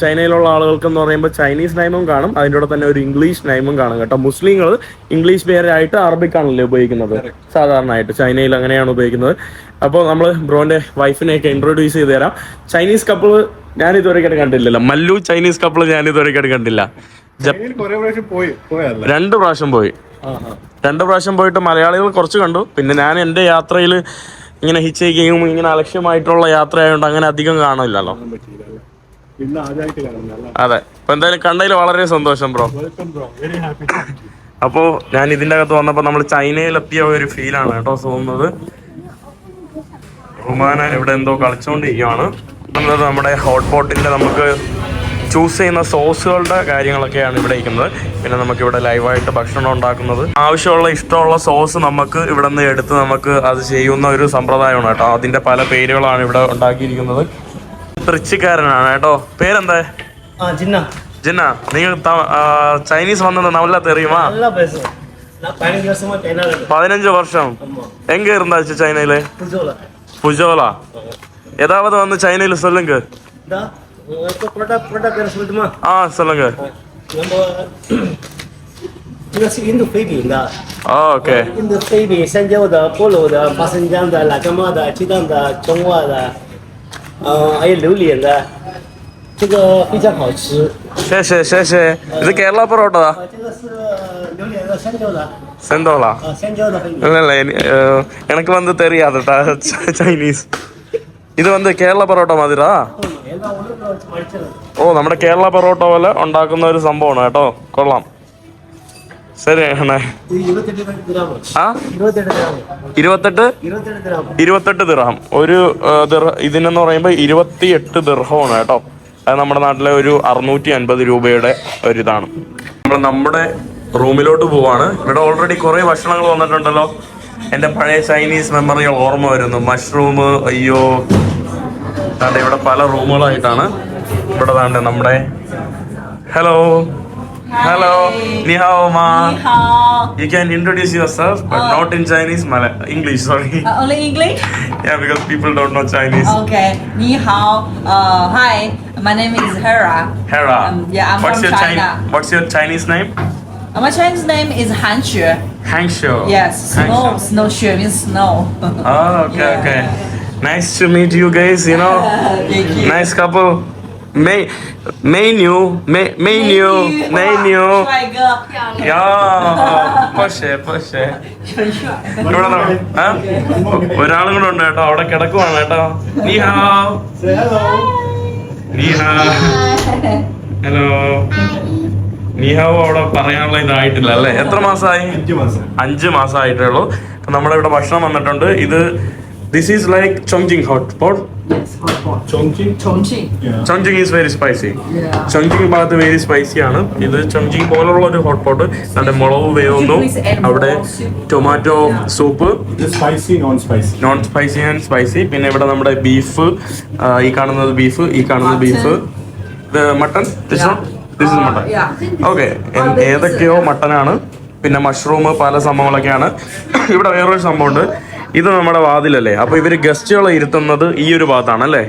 ചൈനയിലുള്ള ആളുകൾക്ക് എന്ന് പറയുമ്പോൾ ചൈനീസ് നെയിമും കാണും, അതിൻ്റെ കൂടെ തന്നെ ഒരു ഇംഗ്ലീഷ് നെയിമും കാണും കേട്ടോ. മുസ്ലിങ്ങൾ ഇംഗ്ലീഷ് പേരായിട്ട് അറബിക് ആണല്ലോ ഉപയോഗിക്കുന്നത് സാധാരണയായിട്ട്. ചൈനയിൽ അങ്ങനെയാണ് ഉപയോഗിക്കുന്നത്. അപ്പോൾ നമ്മൾ ബ്രോന്റെ വൈഫിനെയൊക്കെ ഇൻട്രൊഡ്യൂസ് ചെയ്ത് തരാം. ചൈനീസ് കപ്പിള് ഞാൻ ഇതുവരെയായിട്ട് കണ്ടില്ലല്ലോ. മല്ലു ചൈനീസ് കപ്പിള് ഞാൻ ഇതുവരെയായിട്ട് കണ്ടില്ല. 2 പ്രാവശ്യം പോയി. 2 പ്രാവശ്യം പോയിട്ട് മലയാളികൾ കുറച്ച് കണ്ടു. പിന്നെ ഞാൻ എൻ്റെ യാത്രയിൽ ഇങ്ങനെ ഹിച്ചേക്കും ഇങ്ങനെ അലക്ഷ്യമായിട്ടുള്ള യാത്ര ആയതുകൊണ്ട് അങ്ങനെ അധികം കാണില്ലല്ലോ. അതെ. അപ്പൊ എന്തായാലും കണ്ടതിൽ വളരെ സന്തോഷം ബ്രോ. അപ്പോൾ ഞാൻ ഇതിൻ്റെ അകത്ത് വന്നപ്പോൾ നമ്മൾ ചൈനയിലെത്തിയ ഒരു ഫീലാണ് കേട്ടോ തോന്നുന്നത്. റുമാന ഇവിടെ എന്തോ കളിച്ചുകൊണ്ടിരിക്കുകയാണ്. നമ്മുടെ ഹോട്ട്പോട്ടിൻ്റെ നമുക്ക് ചൂസ് ചെയ്യുന്ന സോസുകളുടെ കാര്യങ്ങളൊക്കെയാണ് ഇവിടെ ഇരിക്കുന്നത്. പിന്നെ നമുക്കിവിടെ ലൈവായിട്ട് ഭക്ഷണം ഉണ്ടാക്കുന്നത്, ആവശ്യമുള്ള ഇഷ്ടമുള്ള സോസ് നമുക്ക് ഇവിടെ നിന്ന് എടുത്ത് നമുക്ക് അത് ചെയ്യുന്ന ഒരു സമ്പ്രദായമാണ് കേട്ടോ. അതിൻ്റെ പല പേരുകളാണ് ഇവിടെ ഉണ്ടാക്കിയിരിക്കുന്നത്. തൃച്ചിക്കാരനാണ് കേട്ടോ. പേരെന്താ? ജിന്ന. നിങ്ങൾ ചൈനീസ് വന്നത് നല്ല തെറിയുമാ? 15 വർഷം. എങ്ക இருந்தாச்சு ചൈനയില്? புஜோலா. ஏதாவது வந்து சைனையில சொல்லுங்க. சொல்லுங்க.这个是印度飞饼的。OK。印度飞饼，山椒的、菠萝的、花生酱的、辣干妈的、鸡蛋的、葱花的，还有榴莲的，这个非常好吃。谢谢。இது கேரளா பரோட்டா.这个是榴莲的、香蕉的。செந்தோலா.香蕉的飞饼。இல்ல எனக்கு வந்து தெரியாதுடா ചൈനീസ്. ഇത് വന്ന് കേരള പൊറോട്ട മാതിരാ? ഓ, നമ്മുടെ കേരള പൊറോട്ട പോലെ ഉണ്ടാക്കുന്ന ഒരു സംഭവമാണ് കേട്ടോ. കൊള്ളാം. ശരി അണ്ണേ. 28 ദിർഹം. ഒരു ഇതിനെന്ന് പറയുമ്പോൾ 28 ദിർഹമാണ് കേട്ടോ. അത് നമ്മുടെ നാട്ടിലെ ഒരു 650 രൂപയുടെ ഒരിതാണ്. നമ്മൾ നമ്മുടെ റൂമിലോട്ട് പോവാണ്. ഇവിടെ ഓൾറെഡി കുറേ ഭക്ഷണങ്ങൾ വന്നിട്ടുണ്ടല്ലോ. എൻ്റെ പഴയ ചൈനീസ് മെമ്മറികൾ ഓർമ്മ വരുന്നു. മഷ്റൂം. അയ്യോ, താണ്ടെ ഇവിടെ പല റൂമുകളായിട്ടാണ്. ഇവിടെ താണ്ടെ നമ്മുടെ hello Hello. Ni hao ma. Ni hao. You can introduce yourself, but not in Chinese, English, sorry. Only English? Yeah, because people don't know Chinese. Okay. Ni hao. Hi. My name is Hera. Hera. Yeah, I'm What's from your China. What's your Chinese name? My Chinese name is Han Xue. Hangshou. Yes. Snow. Snowshoe means snow. Oh, okay, Yeah. okay. Nice to meet you guys, you know. Thank you. Nice couple. Menu. 帅哥。 പക്ഷേ ഇവിടെ ഒരാളും കൂടെ ഉണ്ട് കേട്ടോ, അവിടെ കിടക്കുവാണ് കേട്ടോ. നീ ഹാവ്. ഹലോ. നീഹാവ് അവിടെ പറയാനുള്ള ഇതായിട്ടില്ല അല്ലേ? എത്ര മാസമായി? 5 മാസമായിട്ടേ ഉള്ളൂ. അപ്പൊ നമ്മളിവിടെ ഭക്ഷണം വന്നിട്ടുണ്ട്. ഇത് this is like Chongqing hot pot. Chongqing is very spicy. Chongqing ഭാഗത്ത് വെരി സ്പൈസി ആണ്. ഇത് ചോങ്ജിങ് പോലുള്ള ഒരു ഹോട്ട് പോട്ട്. അതിന്റെ മുളക് വേവുന്നു. അവിടെ tomato soup, non spicy and spicy. പിന്നെ ഇവിടെ നമ്മുടെ ബീഫ്, ഈ കാണുന്നത് ബീഫ്, ഈ കാണുന്നത് ബീഫ്. ഇത് mutton. This is mutton. Okay, ഏതൊക്കെയോ മട്ടനാണ്. പിന്നെ മഷ്റൂം, പല സംഭവങ്ങളൊക്കെയാണ്. ഇവിടെ വേറൊരു സംഭവമുണ്ട്. ഇത് നമ്മുടെ വാതിലല്ലേ, അപ്പൊ ഇവര് ഗസ്റ്റുകളെ ഇരുത്തുന്നത് ഈ ഒരു ഭാഗത്താണ് അല്ലേ?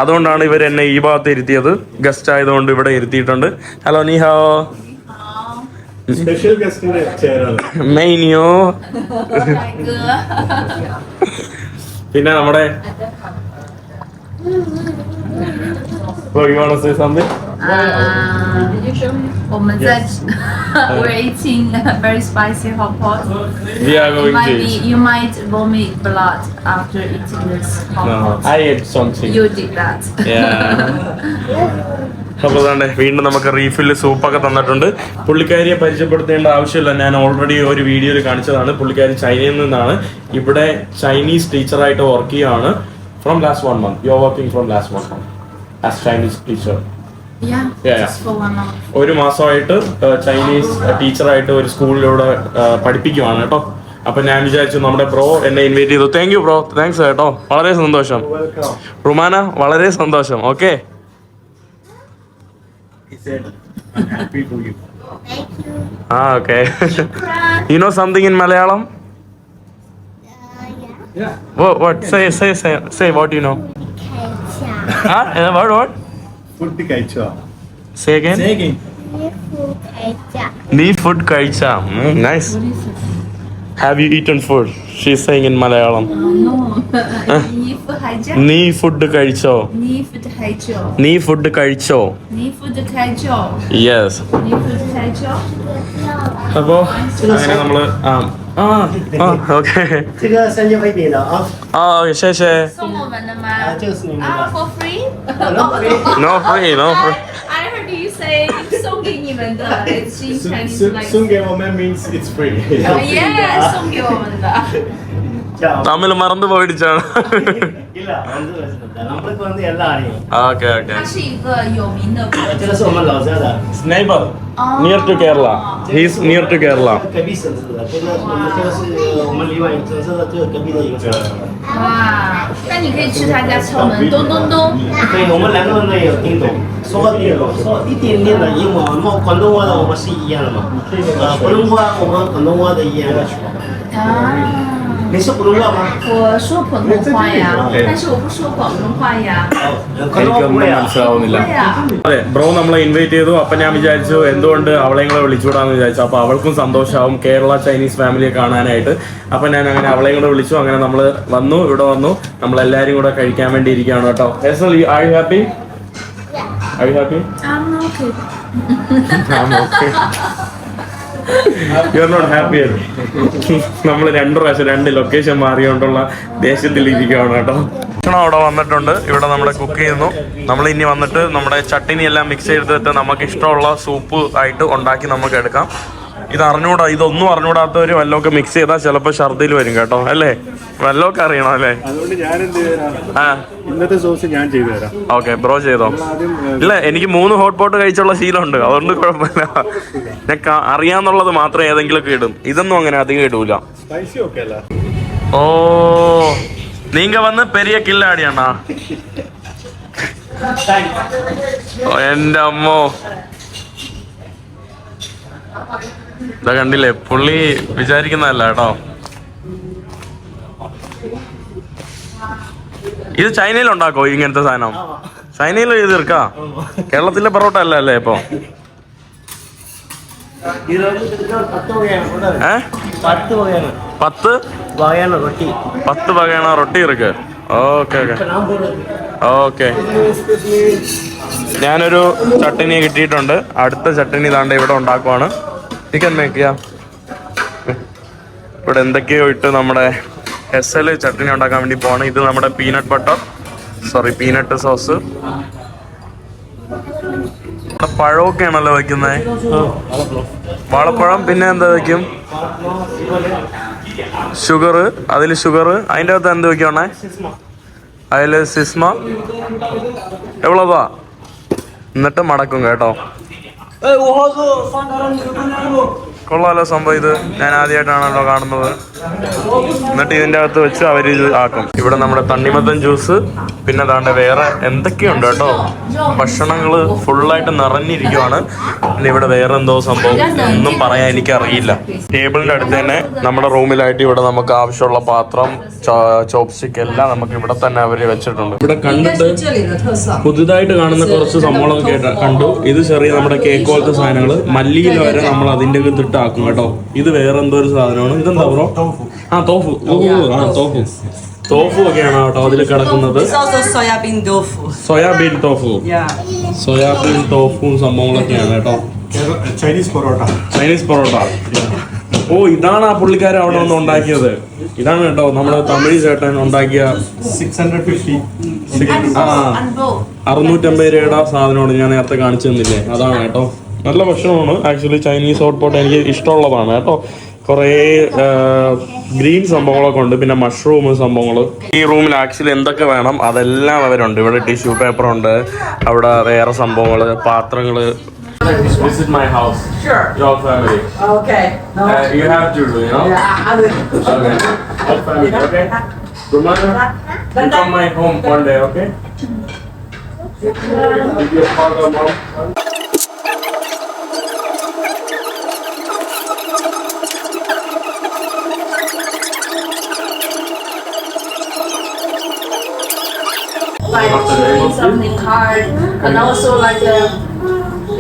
അതുകൊണ്ടാണ് ഇവർ എന്നെ ഈ ഭാഗത്ത് ഇരുത്തിയത്. ഗസ്റ്റ് ആയതുകൊണ്ട് ഇവിടെ ഇരുത്തിയിട്ടുണ്ട്. ഹലോ, നീ ഹോ. മെയിനിയോ. പിന്നെ നമ്മുടെ you want to say something? We're eating very spicy hot pot. We are going to eat. You might vomit blood after eating this hot No, pot. I ate something. You did that. അപ്പോൾ തന്നെ വീണ്ടും നമുക്ക് refill സൂപ്പൊക്കെ തന്നിട്ടുണ്ട്. പുള്ളിക്കാരിയെ പരിചയപ്പെടുത്തേണ്ട ആവശ്യമില്ല, ഞാൻ already ഒരു വീഡിയോയിൽ കാണിച്ചതാണ്. പുള്ളിക്കാരി ചൈനയിൽ നിന്നാണ്. ഇവിടെ ചൈനീസ് ടീച്ചറായിട്ട് വർക്ക് ചെയ്യുകയാണ്. From last 1 month. You're working from last 1 month as Chinese teacher. Yeah, Yeah. just for 1 month. 1 മാസമായിട്ട് ചൈനീസ് ടീച്ചറായിട്ട് ഒരു സ്കൂളിലൂടെ പഠിപ്പിക്കുവാണ് കേട്ടോ. അപ്പൊ ഞാൻ വിചാരിച്ചു നമ്മുടെ ബ്രോ എന്നെ ഇൻവൈറ്റ് ചെയ്തു. താങ്ക് യു ബ്രോ, താങ്ക്സ് കേട്ടോ, വളരെ സന്തോഷം. റുമാന, വളരെ സന്തോഷം. Okay, okay. You know something in Malayalam? What? Say what you know. What? Food കഴിച്ചോ? Say again. Nee food kaicha. Nice. Have you eaten food? She's saying in Malayalam. No. Ni food haicha. Nee food kaicho. Ni food haicho. Nee food kaicho. Ni food haicho. Yes. Ni food haicho. അപ്പോ അങ്ങനെ നമ്മള് okay. 这个3件会点的啊， 谢谢。送我们的吗？这个是你们的。 For free? No free, no free. I heard you say 送给你们的。It's in Chinese like. 送给我们 means it's free. Yeah, 送给我们的。 Tamil മറന്നു പോയിടിച്ചാണ്. இல்ல வந்து நம்மளுக்கு வந்து எல்லாம் அறியும் ，okay okay. 它是一个有名的。这个是我们老家的 Neighbor, near to Kerala. He's near to Kerala. 隔壁省市的，这个是我们离婉省市的这个隔壁的一个省市。哇，那你可以吃他家敲门，咚咚咚。对，我们2个人呢也有听懂，说听懂，说一点点的英文，广东话的我们是一样的嘛，普通话我们广东话的一样的。啊。你说普通话吗？我说普通话呀，但是我不说广东话呀。എനിക്കൊന്നും മനസ്സിലാവുന്നില്ല. അതെ, ബ്രോ നമ്മളെ ഇൻവൈറ്റ് ചെയ്തു. അപ്പൊ ഞാൻ വിചാരിച്ചു എന്തുകൊണ്ട് അവളെയും കൂടെ വിളിച്ചുകൂടാന്ന് വിചാരിച്ചു. അപ്പൊ അവൾക്കും സന്തോഷമാവും കേരള ചൈനീസ് ഫാമിലിയെ കാണാനായിട്ട്. അപ്പൊ ഞാൻ അങ്ങനെ അവളെയും കൂടെ വിളിച്ചു. അങ്ങനെ നമ്മള് വന്നു, ഇവിടെ വന്നു. നമ്മളെല്ലാരും കൂടെ കഴിക്കാൻ വേണ്ടി ഇരിക്കുകയാണ് കേട്ടോ. Are you happy? Are you happy? I'm okay. I'm okay. You're not happy. നമ്മൾ 2 പ്രാവശ്യം 2 ലൊക്കേഷൻ മാറിയോണ്ടുള്ള ദേഷ്യത്തിൽ ഇരിക്കുകയാണ് കേട്ടോ. ഭക്ഷണം അവിടെ വന്നിട്ടുണ്ട്. ഇവിടെ നമ്മുടെ കുക്ക് ചെയ്യുന്നു. നമ്മൾ ഇനി വന്നിട്ട് നമ്മുടെ ചട്ടിനി എല്ലാം മിക്സ് ചെയ്തിട്ട് നമുക്ക് ഇഷ്ടമുള്ള സൂപ്പ് ആയിട്ട് ഉണ്ടാക്കി നമുക്ക് എടുക്കാം. ഇത് അറിഞ്ഞൂടാ, ഇതൊന്നും അറിഞ്ഞൂടാത്തവര് വല്ലതൊക്കെ മിക്സ് ചെയ്താൽ ചിലപ്പോൾ ഛർദിൽ വരും കേട്ടോ, അല്ലേ? വല്ലതൊക്കെ അറിയണം അല്ലേ? അതുകൊണ്ട് ഞാൻ എന്ത് ചെയ്യാം, ഇന്നത്തെ സോസ് ഞാൻ ചെയ്തു തരാം. ഓക്കെ, ബ്രോ ചെയ്തോ. ഇല്ല, എനിക്ക് 3 ഹോട്ട് പോട്ട് കഴിച്ചുള്ള ശീലമുണ്ട്, അതുകൊണ്ട് കുഴപ്പമില്ല. ഞാൻ അറിയാന്നുള്ളത് മാത്രം ഏതെങ്കിലുമൊക്കെ ഇടും. ഇതൊന്നും അങ്ങനെ അധികം ഇടൂല. സ്പൈസി ഒക്കെ അല്ല. ഓ, നീങ്ക വന്ന് പെരിയ കില്ലാടിയാണാ? എന്റെ അമ്മോ, ഇതാ കണ്ടില്ലേ, പുള്ളി വിചാരിക്കുന്നതല്ല കേട്ടോ. ഇത് ചൈനയിൽ ഉണ്ടാക്കോ ഇങ്ങനത്തെ സാധനം? ചൈനയിൽ ഇത് ഇറക്കാ? കേരളത്തിലെ പൊറോട്ട അല്ല അല്ലേ ഇപ്പൊ? പത്ത് വകയാണ് റൊട്ടി ഇറക്ക്. Okay okay okay. ഞാനൊരു ചട്ടനി കിട്ടിയിട്ടുണ്ട്. അടുത്ത ചട്ടനി താണ്ട ഇവിടെ ഉണ്ടാക്കുവാണ്. ചിക്കൻ മേക്കിയ ഇവിടെ എന്തൊക്കെയോ ഇട്ട് നമ്മുടെ എസ്എൽ ചട്ടനി ഉണ്ടാക്കാൻ വേണ്ടി പോവാണ്. ഇത് നമ്മുടെ പീനട്ട് സോസ്. പഴമൊക്കെ ആണല്ലോ വെക്കുന്നത്. വാഴപ്പഴം. പിന്നെ എന്താ വെക്കും? ഷുഗർ. അതിൽ ഷുഗർ. അതിൻ്റെ അകത്ത് എന്ത് വെക്കണേ? അതിൽ സിസ്മ. എവ്വളവാ? എന്നിട്ട് മടക്കും കേട്ടോ. കൊള്ളാലോ സംഭവം. ഇത് ഞാൻ ആദ്യമായിട്ടാണല്ലോ കാണുന്നത്. എന്നിട്ട് ഇതിൻ്റെ അകത്ത് വെച്ച് അവരിത് ആക്കും. ഇവിടെ നമ്മുടെ തണ്ണിമത്തൻ ജ്യൂസ്. പിന്നെ അതാണ്ട് വേറെ എന്തൊക്കെയുണ്ട് കേട്ടോ. ഭക്ഷണങ്ങൾ ഫുള്ളായിട്ട് നിറഞ്ഞിരിക്കുവാണ്. പിന്നെ ഇവിടെ വേറെ എന്തോ സംഭവം ഒന്നും പറയാൻ എനിക്കറിയില്ല. ടേബിളിൻ്റെ അടുത്ത് തന്നെ നമ്മുടെ റൂമിലായിട്ട് ഇവിടെ നമുക്ക് ആവശ്യമുള്ള പാത്രം, ചോപ്സ്റ്റിക് എല്ലാം നമുക്ക് ഇവിടെ തന്നെ അവർ വെച്ചിട്ടുണ്ട്. ഇവിടെ കണ്ടിട്ട് പുതുതായിട്ട് കാണുന്ന കുറച്ച് സംഭവങ്ങളൊക്കെ കണ്ടു. ഇത് ചെറിയ നമ്മുടെ കേക്ക് പോലത്തെ സാധനങ്ങൾ. മല്ലിയിൽ വരെ നമ്മൾ അതിൻ്റെ ആക്കും കേട്ടോ. ഇത് വേറെ എന്തോ ഒരു സാധനമാണ്. ഇതെന്താ ബ്രോ? തോഫു. തോഫു ഒക്കെയാണ് കേട്ടോ അതിൽ കിടക്കുന്നത്. സോയാബീൻ തോഫും സംഭവങ്ങളൊക്കെയാണ് കേട്ടോ. ചൈനീസ് പൊറോട്ട. ഓ, ഇതാണ് ആ പുള്ളിക്കാരൻ അവിടെ വന്ന് ഉണ്ടാക്കിയത്. ഇതാണ് കേട്ടോ നമ്മുടെ തമിഴ് ചേട്ടൻ ഉണ്ടാക്കിയ 650 രൂപയുടെ സാധനമാണ് ഞാൻ നേരത്തെ കാണിച്ചു തന്നില്ലേ. അതാണ് കേട്ടോ. നല്ല ഭക്ഷണമാണ് ആക്ച്വലി. ചൈനീസ് ഹോട്ട് പോട്ട് എനിക്ക് ഇഷ്ടമുള്ളതാണ് കേട്ടോ. കുറേ ഗ്രീൻ സംഭവങ്ങളൊക്കെ ഉണ്ട്. പിന്നെ മഷ്റൂം സംഭവങ്ങൾ. ഈ റൂമിൽ ആക്ച്വലി എന്തൊക്കെ വേണം അതെല്ലാം അവരുണ്ട്. ഇവിടെ ടിഷ്യൂ പേപ്പർ ഉണ്ട്. അവിടെ വേറെ സംഭവങ്ങൾ, പാത്രങ്ങൾ. Visit my house. Sure. Your family. Okay. No. You have to do, you know? Yeah, I will. Okay. Your family, okay? Rumana, you come my home one day, okay? With your father, mom. Like chewing something hard, and also like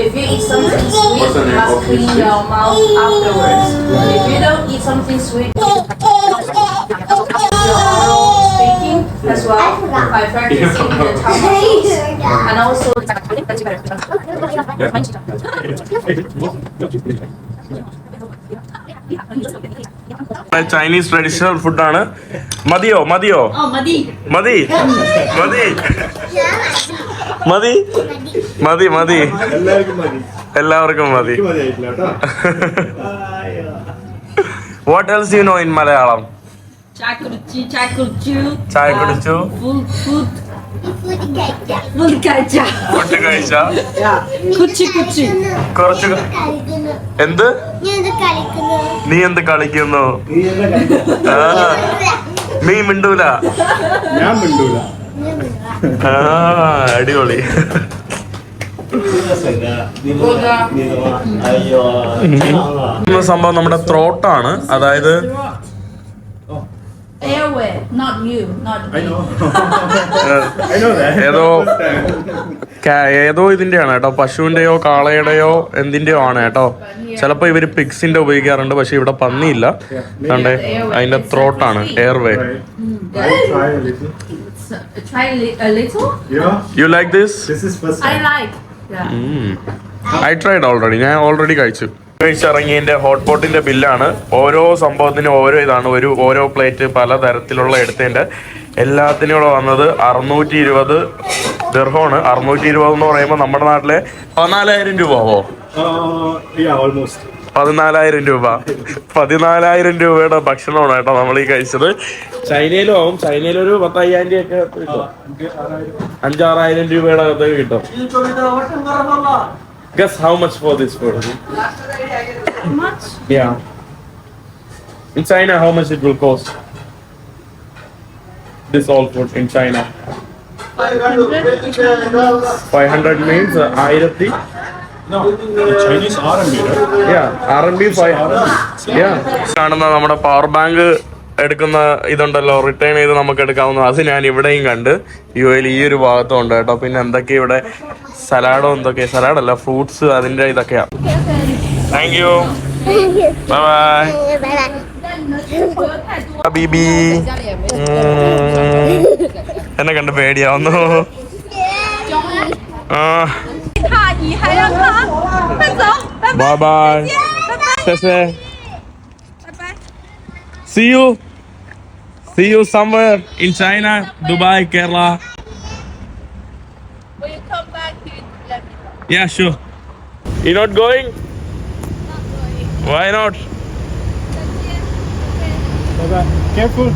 if you eat something sweet, you must clean your mouth afterwards. If you don't eat something sweet, your oral speaking as well by practicing the tongue, and also. Chinese traditional ഫുഡാണ്. മതിയോ? മതി എല്ലാവർക്കും മതി. What else you know in Malayalam? Chai kudu. ചായ കുടിച്ചു. Food kacha. Food കഴിച്ച. Kuchi. കുറച്ച്. എന്ത്? നീ എന്ത് കളിക്കുന്നു? നീ മിണ്ടൂല. ഞാൻ മിണ്ടൂല. അടിപൊളി. സംഭവം നമ്മുടെ ത്രോട്ടാണ്. അതായത് Airway, not you, not me. ഏതോ ഇതിന്റെയാണ് കേട്ടോ. പശുവിന്റെയോ കാളയുടെയോ എന്തിന്റെയോ ആണ് കേട്ടോ. ചിലപ്പോ ഇവര് പിഗ്സിന്റെ ഉപയോഗിക്കാറുണ്ട്. പക്ഷെ ഇവിടെ പന്നിയില്ല. കണ്ടേ, അതിന്റെ ത്രോട്ടാണ്. Airway. Try a little. You like this? I like. Yeah. I tried already. ഞാൻ ഓൾറെഡി കഴിച്ചു. കഴിച്ചിറങ്ങിയതിന്റെ ഹോട്ട് പോട്ടിന്റെ ബില്ലാണ്. ഓരോ സംഭവത്തിനും ഓരോ ഇതാണ്. ഓരോ പ്ലേറ്റ് പല തരത്തിലുള്ള എടുത്തതിന്റെ എല്ലാത്തിനും കൂടെ വന്നത് 620 ദിർഹമാണ്. 620 എന്ന് പറയുമ്പോൾ നമ്മുടെ നാട്ടിലെ 14,000 രൂപയാവോ? 14,000 രൂപ. 14,000 രൂപയുടെ ഭക്ഷണമാണ് കേട്ടോ നമ്മൾ ഈ കഴിച്ചത്. ചൈനയിലും ആവും. ചൈനയിലൊരു 10,000 ഒക്കെ കിട്ടും. 5,000-6,000 രൂപയുടെ അകത്ത് കിട്ടും. Guess how much for this food? How much? Yeah. In China, how much it will cost? This all food in China. 500. 500 means 1000. Chinese R&B, right? R&B കാണുന്ന നമ്മുടെ പവർ ബാങ്ക് എടുക്കുന്ന ഇതുണ്ടല്ലോ, റിട്ടേൺ ചെയ്ത് നമുക്ക് എടുക്കാവുന്ന, അത് ഞാൻ ഇവിടെയും കണ്ട് UAE ഈ ഒരു ഭാഗത്തും ഉണ്ട് കേട്ടോ. പിന്നെ എന്തൊക്കെയാ ഇവിടെ സലാഡോ എന്തൊക്കെയാ, സലാഡല്ല ഫ്രൂട്ട്സ് അതിന്റെ ഇതൊക്കെയാ. താങ്ക് യു, ബൈ ബൈ ബീബി. എന്നെ കണ്ട് പേടിയാവുന്നു. Bye bye. See you somewhere in China, Dubai, Kerala. Will you come back to let me know? Yeah, sure. You not going? Why not? Bye-bye. Careful.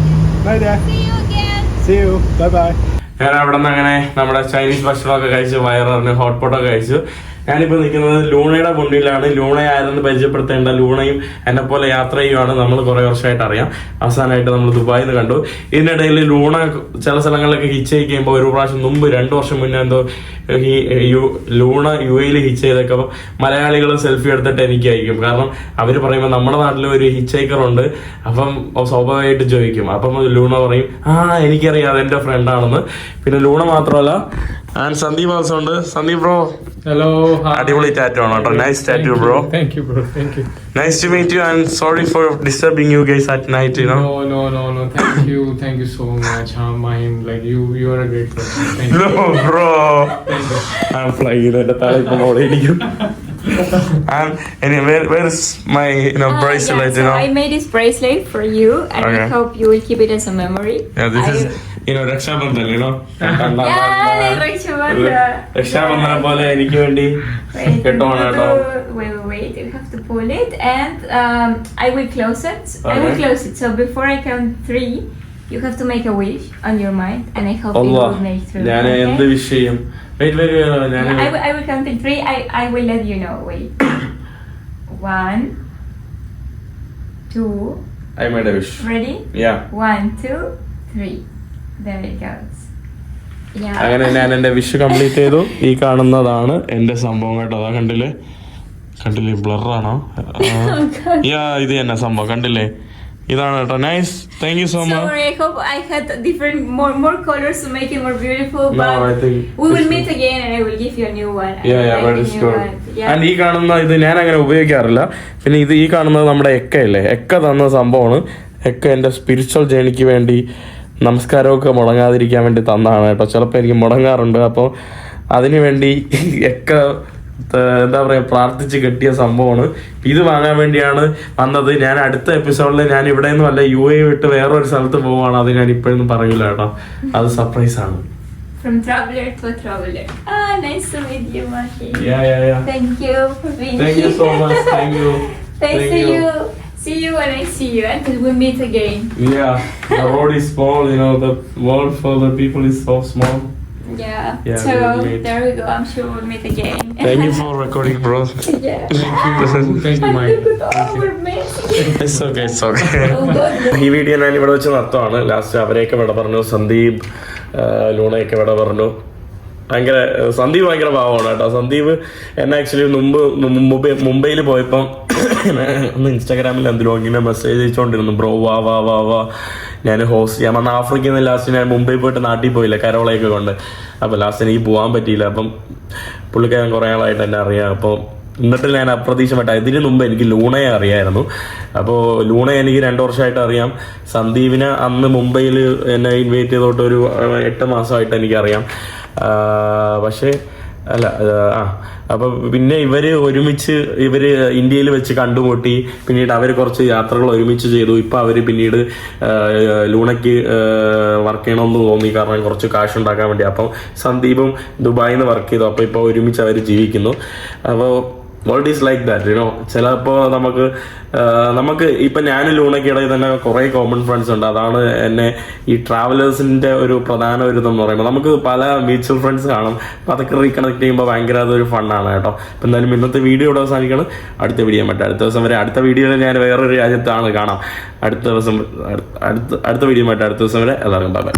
Bye there. See you again. See you. Bye-bye. ഞാൻ അവിടെ നിന്ന് അങ്ങനെ നമ്മുടെ Chinese ഭക്ഷണമൊക്കെ കഴിച്ചു, വയറിന് hot പോട്ടൊക്കെ കഴിച്ചു. ഞാനിപ്പോൾ നിൽക്കുന്നത് ലൂണയുടെ മുന്നിലാണ്. ലൂണയായിരുന്നു പരിചയപ്പെടുത്തേണ്ട. ലൂണയും എന്നെ പോലെ യാത്ര ചെയ്യുവാണ്. നമ്മൾ കുറേ വർഷമായിട്ട് അറിയാം. അവസാനമായിട്ട് നമ്മൾ ദുബായിൽ നിന്ന് കണ്ടു. ഇതിനിടയിൽ ലൂണ ചില സ്ഥലങ്ങളിലൊക്കെ ഹിച്ച് ചെയ്യുമ്പോൾ ഒരു പ്രാവശ്യം മുമ്പ് 2 വർഷം മുന്നേ എന്തോ ലൂണ UAE ഹിച്ച് ചെയ്തൊക്കെ മലയാളികൾ സെൽഫി എടുത്തിട്ട് എനിക്ക് അയക്കും. കാരണം അവർ പറയുമ്പോൾ നമ്മുടെ നാട്ടിൽ ഒരു ഹിച്ച് ഹൈക്കറുണ്ട്, അപ്പം സ്വാഭാവികമായിട്ട് ചോദിക്കും. അപ്പം ലൂണ പറയും എനിക്കറിയാം, അതെന്റെ ഫ്രണ്ടാണെന്ന്. പിന്നെ ലൂണ മാത്രമല്ല, സന്ദീപ് ആൾസോ ഉണ്ട്. Sandeep bro, hello. അടിപൊളി ടാറ്റു ആണ് കേട്ടോ. Nice tattoo bro. Thank you bro, thank you. Nice to meet you and sorry for disturbing you guys at night, you know. No, thank you so much. Mine, like you are a great person. Thank you. No bro, Thank you. I'm flying. എന്റെ തല ഇപ്പോൾ ഓടിയിരിക്കും. And anyway, where is my bracelet, you know? I made this bracelet for you and Okay. I hope you will keep it as a memory. Yeah, this is Raksha Bandhan, you know. രക്ഷാബന്ധനെ പോലെ എനിക്ക് വേണ്ടി കെട്ടോണം കേട്ടോ. Wait, you have to pull it and I will close it. I will Okay. close it. So before I count 3, you have to make a wish on your mind and I hope you Allah, will make through. ഞാൻ എന്ത് വിഷയം. Wait, ഞാൻ I will count in 3. I will let you know. Wait. 1, 2. I made a wish. Ready? Yeah. 1, 2, 3. There it goes. Yeah. അങ്ങനെ ഞാൻ എന്റെ wish complete ചെയ്തു. ഈ കാണുന്നതാണ് എന്റെ സംഭവം കേട്ടോ. അതാ കണ്ടില്ലേ ബ്ലറാണോ? ഇത് തന്നെ സംഭവം കണ്ടില്ലേ, ഇതാണ് കേട്ടോ. Nice, thank you so much. Sorry, I hope I had different more colors to make it more beautiful. No, But I think we will meet again and I will give you a new one. but it's good. Yeah. And ഈ കാണുന്ന ഇത് ഞാൻ അങ്ങനെ ഉപയോഗിക്കാറില്ല. പിന്നെ ഈ കാണുന്നത് നമ്മുടെ എക്കയല്ലേ, എക്ക തന്ന സംഭവമാണ്. എക്ക എന്റെ സ്പിരിച്വൽ ജേണിക്ക് വേണ്ടി നമസ്കാരമൊക്കെ മുടങ്ങാതിരിക്കാൻ വേണ്ടി തന്നതാണ് കേട്ടോ. ചിലപ്പോൾ എനിക്ക് മുടങ്ങാറുണ്ട്. അപ്പോൾ അതിനു വേണ്ടി ഒക്കെ എന്താ പറയുക പ്രാർത്ഥിച്ച് കെട്ടിയ സംഭവമാണ്. ഇത് വാങ്ങാൻ വേണ്ടിയാണ് വന്നത്. ഞാൻ അടുത്ത എപ്പിസോഡിൽ ഞാൻ ഇവിടെ നിന്നും അല്ല UAE വിട്ട് വേറൊരു സ്ഥലത്ത് പോവാണ്. അത് ഞാൻ ഇപ്പോഴൊന്നും പറയില്ല കേട്ടോ, അത് സർപ്രൈസ് ആണ്. From traveler to traveler. Nice to meet you, Mahi. Yeah. Thank you for being Thank you so much. Thank you. Thanks to you. See you when I see you until we meet again. Yeah, the road is small, the world for the people is so small. Yeah, so we'll meet. there we go. I'm sure we'll meet again. Thank you for recording, bro. Yeah. Thank you, Mike. We're missing. It's okay. ഈ video ഞാൻ ഇവിടെ വെച്ച് നടത്തുവാണ്. Last അവരെയൊക്കെ വിട പറഞ്ഞു. സന്ദീപ് ലൂണയൊക്കെ വിട പറഞ്ഞു. സന്ദീപ് ഭയങ്കര പാവമാണ് കേട്ടോ. സന്ദീപ് എന്നെ ആക്ച്വലി മുംബൈയിൽ പോയപ്പം ഒന്ന് ഇൻസ്റ്റാഗ്രാമിൽ എന്തിലോ ഇങ്ങനെ മെസ്സേജ് അയച്ചുകൊണ്ടിരുന്നു. ബ്രോ വാ ഞാൻ ഹോസ്റ്റ് ചെയ്യാൻ വന്ന ആഫ്രിക്കയിൽ നിന്ന് ലാസ്റ്റ് ഞാൻ മുംബൈ പോയിട്ട് നാട്ടിൽ പോയില്ല കരോളയൊക്കെ കൊണ്ട്. അപ്പോൾ ലാസ്റ്റ് എനിക്ക് പോകാൻ പറ്റിയില്ല. അപ്പം പുള്ളിക്കാരൻ കുറേ ആളായിട്ട് എന്നെ അറിയാം. അപ്പോൾ എന്നിട്ട് ഞാൻ അപ്രതീക്ഷിതമായിട്ട് ഇതിന് മുമ്പ് എനിക്ക് ലൂണയെ അറിയായിരുന്നു. അപ്പോൾ ലൂണയെ എനിക്ക് 2 വർഷമായിട്ട് അറിയാം. സന്ദീപിനെ അന്ന് മുംബൈയിൽ എന്നെ ഇൻവൈറ്റ് ചെയ്തോട്ട് ഒരു 8 മാസമായിട്ട് എനിക്കറിയാം. പക്ഷേ അപ്പൊ പിന്നെ ഇവര് ഇന്ത്യയിൽ വെച്ച് കണ്ടുമുട്ടി. പിന്നീട് അവർ കുറച്ച് യാത്രകൾ ഒരുമിച്ച് ചെയ്തു. ഇപ്പൊ അവര് പിന്നീട് ലൂണയ്ക്ക് വർക്ക് ചെയ്യണമെന്ന് തോന്നി, കാരണം കുറച്ച് കാശ് ഉണ്ടാക്കാൻ വേണ്ടി. അപ്പം സന്ദീപും ദുബായിൽ നിന്ന് വർക്ക് ചെയ്തു. അപ്പൊ ഇപ്പൊ ഒരുമിച്ച് അവർ ജീവിക്കുന്നു. അപ്പോൾ വേൾഡ് ഈസ് ലൈക്ക് ദാറ്റ്, ചിലപ്പോൾ നമുക്ക് ഇപ്പൊ ഞാനും ലൂണയ്ക്കിടയിൽ തന്നെ കുറെ കോമൺ ഫ്രണ്ട്സ് ഉണ്ട്. അതാണ് എന്നെ ഈ ട്രാവലേഴ്സിന്റെ ഒരു പ്രധാന ഒരു ഇതെന്ന് പറയുമ്പോൾ നമുക്ക് പല മ്യൂച്വൽ ഫ്രണ്ട്സ് കാണും. അപ്പൊ അതൊക്കെ റീകണക്ട് ചെയ്യുമ്പോൾ ഭയങ്കര അതൊരു ഫണ്ണാണ് കേട്ടോ. അപ്പൊ എന്തായാലും ഇന്നത്തെ വീഡിയോ ഇവിടെ അവസാനിക്കണം. അടുത്ത വീഡിയോ അടുത്ത ദിവസം വരെ. അടുത്ത വീഡിയോയിൽ ഞാൻ വേറൊരു രാജ്യത്താണ് കാണാം. അടുത്ത വീഡിയോ അടുത്ത ദിവസം വരെ എല്ലാവർക്കും ബൈ.